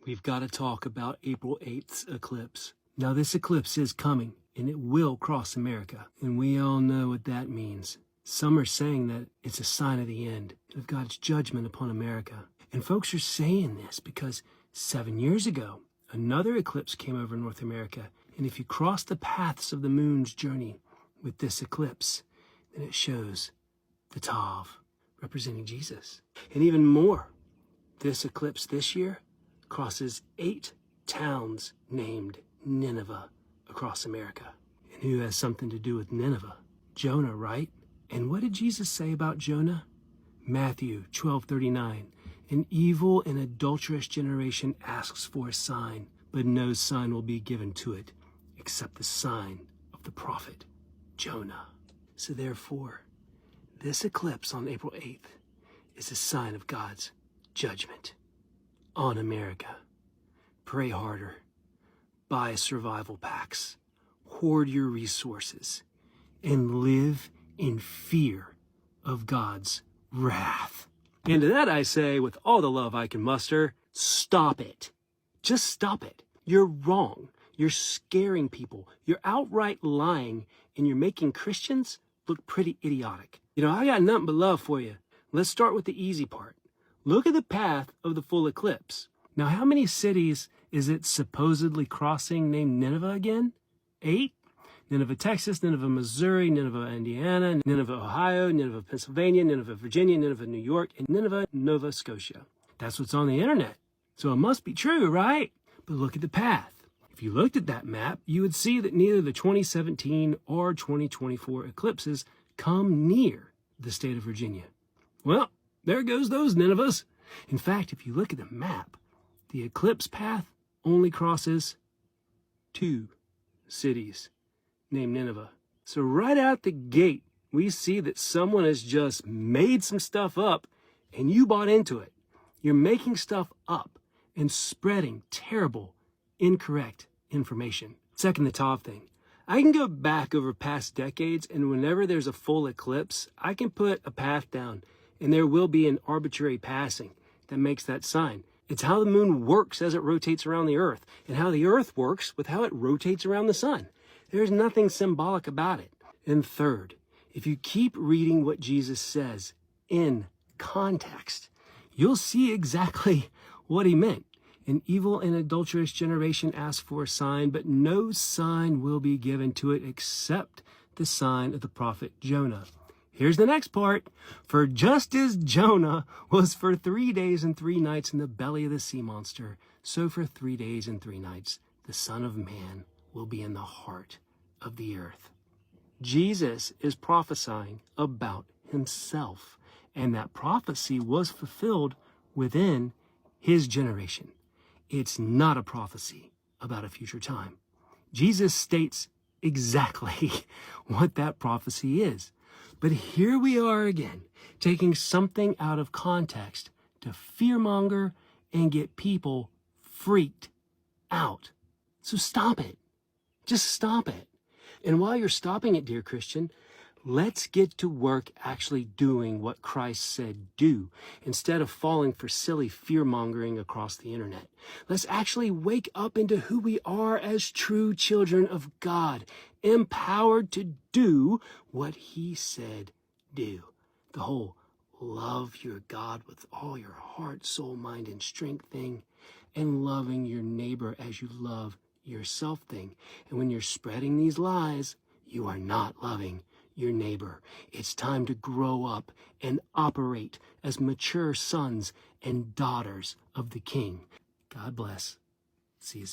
we've got to talk about April 8th's eclipse. Now, this eclipse is coming, and it will cross America, and we all know what that means. Some are saying that it's a sign of the end, of God's judgment upon America. And folks are saying this because 7 years ago, another eclipse came over North America, and if you cross the paths of the moon's journey with this eclipse, then it shows the Tav, representing Jesus. And even more, this eclipse this year crosses 8 towns named Nineveh across America. And who has something to do with Nineveh? Jonah, right? And what did Jesus say about Jonah? Matthew 12:39. An evil and adulterous generation asks for a sign, but no sign will be given to it except the sign of the prophet Jonah. So therefore, this eclipse on April 8th is a sign of God's judgment on America. Pray harder, buy survival packs, hoard your resources, and live in fear of God's wrath. And to that I say, with all the love I can muster, stop it. Just stop it. You're wrong. You're scaring people. You're outright lying, and you're making Christians look pretty idiotic. You know, I got nothing but love for you. Let's start with the easy part. Look at the path of the full eclipse. Now, how many cities is it supposedly crossing named Nineveh again? 8? Nineveh, Texas, Nineveh, Missouri, Nineveh, Indiana, Nineveh, Ohio, Nineveh, Pennsylvania, Nineveh, Virginia, Nineveh, New York, and Nineveh, Nova Scotia. That's what's on the internet. So it must be true, right? But look at the path. If you looked at that map, you would see that neither the 2017 or 2024 eclipses come near the state of Virginia. Well, there goes those Ninevehs. In fact, if you look at the map, the eclipse path only crosses 2 cities named Nineveh. So right out the gate, we see that someone has just made some stuff up and you bought into it. You're making stuff up and spreading terrible, incorrect information. Second, the Tav thing. I can go back over past decades, and whenever there's a full eclipse, I can put a path down, and there will be an arbitrary passing that makes that sign. It's how the moon works as it rotates around the earth, and how the earth works with how it rotates around the sun. There's nothing symbolic about it. And third, if you keep reading what Jesus says in context, you'll see exactly what he meant. An evil and adulterous generation asks for a sign, but no sign will be given to it except the sign of the prophet Jonah. Here's the next part. For just as Jonah was for 3 days and 3 nights in the belly of the sea monster, so for 3 days and 3 nights the Son of Man will be in the heart of the earth. Jesus is prophesying about himself, and that prophecy was fulfilled within his generation. It's not a prophecy about a future time. Jesus states exactly what that prophecy is. But here we are again, taking something out of context to fearmonger and get people freaked out. So stop it. Just stop it. And while you're stopping it, dear Christian, let's get to work actually doing what Christ said do, instead of falling for silly fear-mongering across the internet. Let's actually wake up into who we are as true children of God, empowered to do what he said do. The whole love your God with all your heart, soul, mind, and strength thing, and loving your neighbor as you love yourself thing. And when you're spreading these lies, you are not loving your neighbor. It's time to grow up and operate as mature sons and daughters of the King. God bless. See you soon.